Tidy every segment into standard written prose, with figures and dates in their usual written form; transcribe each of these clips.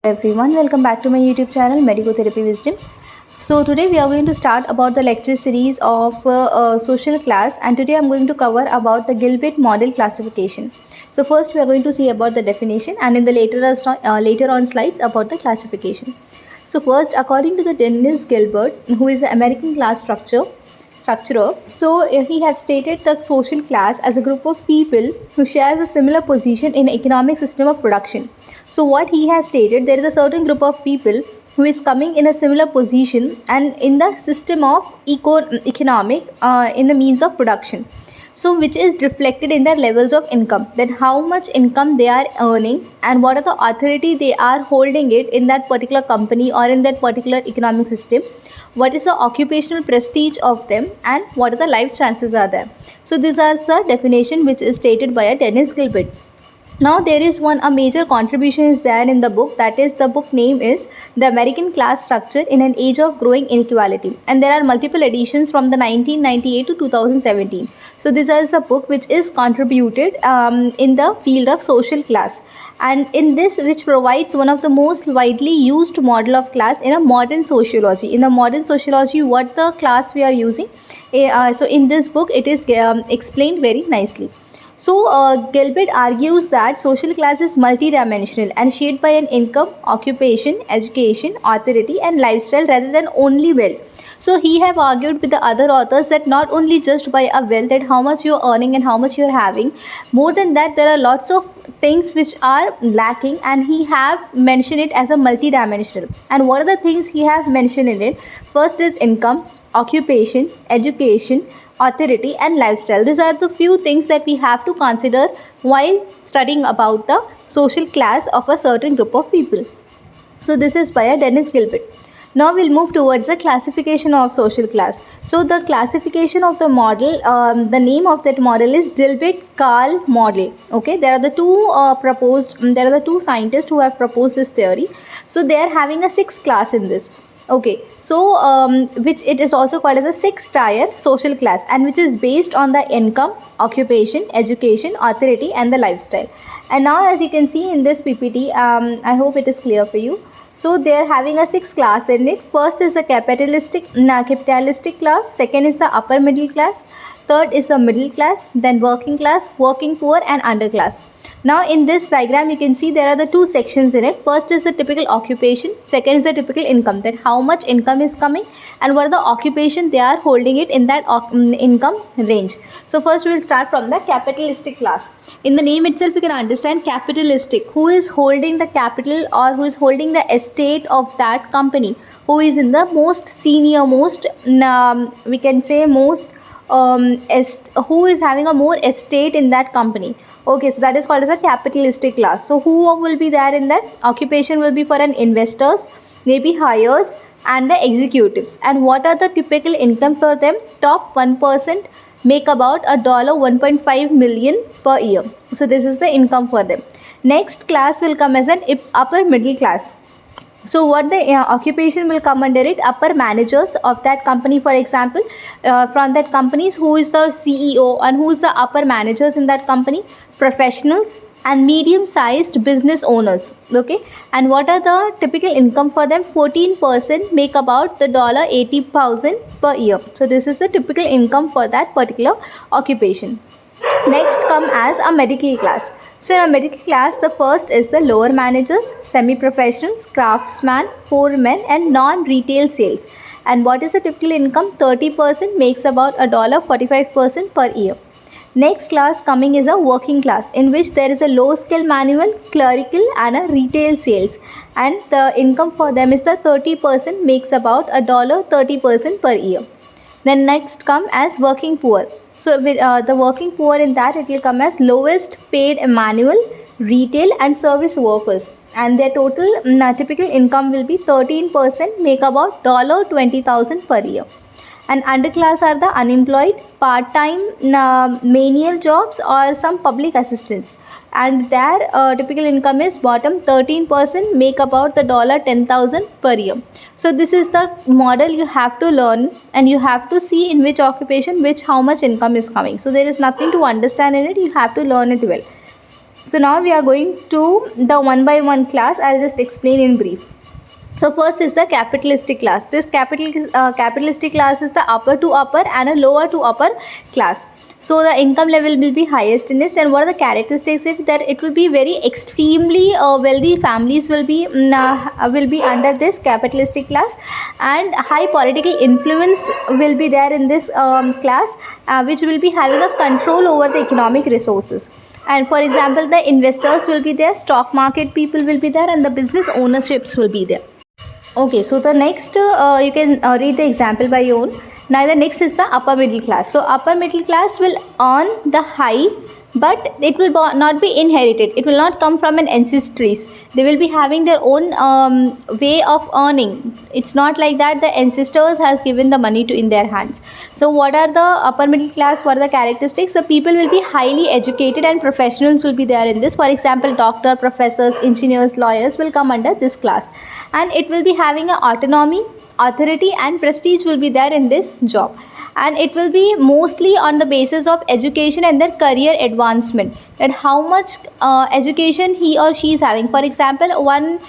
Everyone, welcome back to my YouTube channel Medicotherapy Wisdom. So today we are going to start about the lecture series of social class, and today I'm going to cover about the Gilbert model classification. So first we are going to see about the definition, and in the later on slides about the classification. So first, according to the Dennis Gilbert, who is the American class structurer, so he have stated the social class as a group of people who shares a similar position in economic system of production. So what he has stated, there is a certain group of people who is coming in a similar position and in the system of economic in the means of production, so which is reflected in their levels of income, that how much income they are earning and what are the authority they are holding it in that particular company or in that particular economic system, what is the occupational prestige of them, and what are the life chances are there. So these are the definition which is stated by a Dennis Gilbert. Now there is a major contribution is there in the book, that is the book name is The American Class Structure in an Age of Growing Inequality, and there are multiple editions from the 1998 to 2017. So this is a book which is contributed in the field of social class, and in this which provides one of the most widely used model of class in a modern sociology. In the modern sociology, what the class we are using, so in this book it is explained very nicely. So, Gilbert argues that social class is multidimensional and shaped by an income, occupation, education, authority, and lifestyle rather than only wealth. So, he have argued with the other authors that not only just by a wealth, that how much you are earning and how much you are having, more than that, there are lots of things which are lacking, and he have mentioned it as a multidimensional. And what are the things he have mentioned in it? First is income, occupation, education, authority, and lifestyle. These are the few things that we have to consider while studying about the social class of a certain group of people. So this is by a Dennis Gilbert. Now we'll move towards the classification of social class. So the classification of the model, the name of that model is Dilbert-Karl model. Okay, there are the two scientists who have proposed this theory. So they are having a 6 class in this. Okay, so which it is also called as a 6-tier social class, and which is based on the income, occupation, education, authority, and the lifestyle. And now as you can see in this PPT, I hope it is clear for you. So they are having a 6 class in it. First is the capitalistic class, second is the upper middle class, third is the middle class, then working class, working poor, and underclass. Now in this diagram you can see there are the 2 sections in it. First is the typical occupation, second is the typical income, that how much income is coming and what are the occupation they are holding it in that income range. So first we will start from the capitalistic class. In the name itself you can understand capitalistic, who is holding the capital or who is holding the estate of that company, who is in the most senior, most we can say most who is having a more estate in that company. Okay, so that is called as a capitalistic class. So who will be there in that? Occupation will be for an investors, maybe hires, and the executives. And what are the typical income for them? Top 1% make about $1.5 million per year. So this is the income for them. Next class will come as an upper middle class. So what the occupation will come under it? Upper managers of that company, for example, from that companies, who is the CEO and who is the upper managers in that company? Professionals and medium-sized business owners. Okay, and what are the typical income for them? 14% make about the $80,000 per year. So this is the typical income for that particular occupation. Next come as a medical class. So in a medical class, the first is the lower managers, semi-professionals, craftsmen, foremen, and non-retail sales. And what is the typical income? 30% makes about $45,000 per year. Next class coming is a working class, in which there is a low skill manual, clerical, and a retail sales. And the income for them is the 30% makes about $30,000 per year. Then next come as working poor. So with the working poor, in that it will come as lowest paid manual, retail, and service workers, and their total typical income will be 13% make about $20,000 per year. And underclass are the unemployed, part-time menial jobs, or some public assistance, and their typical income is bottom 13% make about the $10,000 per year. So this is the model you have to learn, and you have to see in which occupation how much income is coming. So there is nothing to understand in it, you have to learn it well. So now we are going to the one by one class. I'll just explain in brief. So first is the capitalistic class. This capitalistic class is the upper to upper and a lower to upper class. So the income level will be highest in it, and what are the characteristics? It that it will be very extremely wealthy families will be under this capitalistic class, and high political influence will be there in this class, which will be having a control over the economic resources. And for example, the investors will be there, stock market people will be there, and the business ownerships will be there. Okay, so the next you can read the example by your own. Now the next is the upper middle class. So upper middle class will earn the high, but it will not be inherited. It will not come from an ancestries. They will be having their own way of earning. It's not like that the ancestors has given the money to in their hands. So what are the upper middle class? What are the characteristics? The people will be highly educated and professionals will be there in this. For example, doctor, professors, engineers, lawyers will come under this class, and it will be having a autonomy, authority and prestige will be there in this job, and it will be mostly on the basis of education and their career advancement, that how much education he or she is having. For example, one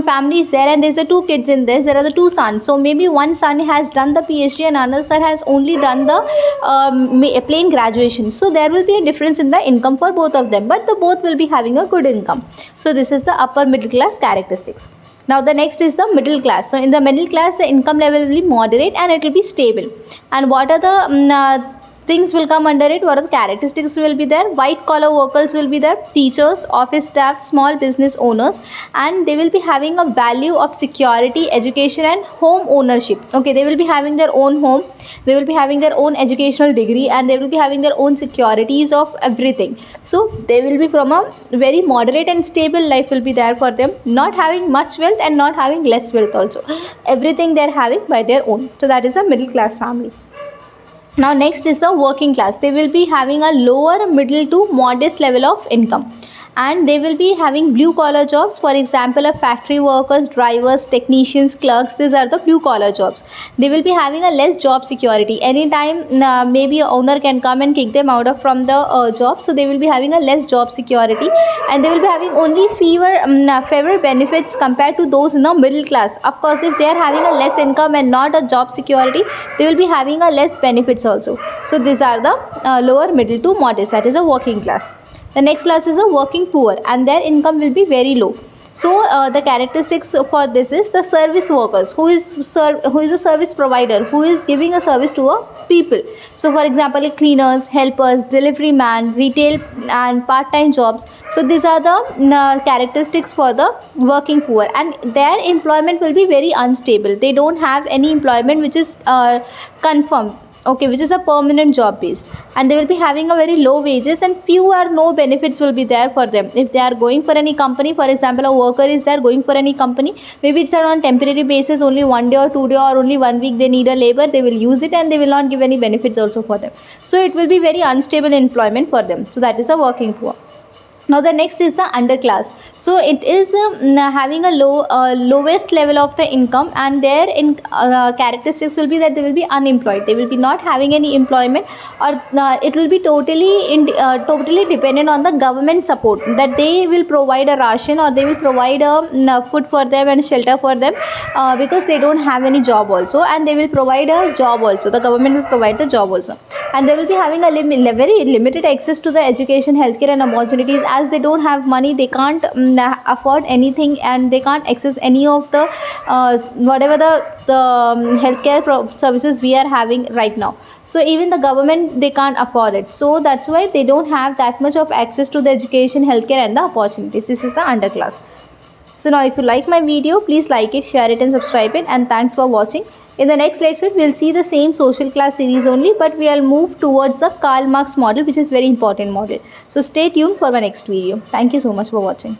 family is there and there's a two kids in this. There are the two sons, so maybe one son has done the PhD and another son has only done the plain graduation. So there will be a difference in the income for both of them, but the both will be having a good income. So this is the upper middle class characteristics. Now the next is the middle class. So in the middle class, the income level will be moderate and it will be stable. And what are the things will come under it? What are the characteristics will be there? White collar workers will be there, teachers, office staff, small business owners, and they will be having a value of security, education and home ownership. Okay, they will be having their own home, they will be having their own educational degree, and they will be having their own securities of everything. So they will be from a very moderate and stable life will be there for them, not having much wealth and not having less wealth also. Everything they are having by their own. So that is a middle class family. Now next is the working class. They will be having a lower middle to modest level of income, and they will be having blue collar jobs. For example, a factory workers, drivers, technicians, clerks, these are the blue collar jobs. They will be having a less job security. Anytime maybe a owner can come and kick them out of from the job, so they will be having a less job security, and they will be having only favor benefits compared to those in the middle class. Of course, if they are having a less income and not a job security, they will be having a less benefits also. So these are the lower middle to modest, that is a working class. The next class is the working poor, and their income will be very low. So the characteristics for this is the service workers, who is a service provider, who is giving a service to a people. So for example, cleaners, helpers, delivery man, retail and part-time jobs. So these are the characteristics for the working poor, and their employment will be very unstable. They don't have any employment which is confirmed, okay, which is a permanent job based, and they will be having a very low wages, and few or no benefits will be there for them. If they are going for any company, for example, a worker is there going for any company, maybe it's on temporary basis, only 1 day or 2 day or only 1 week they need a labor, they will use it and they will not give any benefits also for them. So it will be very unstable employment for them. So that is a working poor. Now the next is the underclass. So it is having a lowest level of the income, and their characteristics will be that they will be unemployed. They will be not having any employment, or it will be totally dependent on the government support, that they will provide a ration or they will provide a food for them and shelter for them, because they don't have any job also, and they will provide a job also. The government will provide the job also, and they will be having a very limited access to the education, healthcare and opportunities. As they don't have money, they can't afford anything, and they can't access any of the whatever the healthcare services we are having right now. So even the government, they can't afford it. So that's why they don't have that much of access to the education, healthcare and the opportunities. This is the underclass. So now if you like my video, please like it, share it and subscribe it, and thanks for watching. In the next lecture, we will see the same social class series only, but we will move towards the Karl Marx model, which is very important model. So stay tuned for my next video. Thank you so much for watching.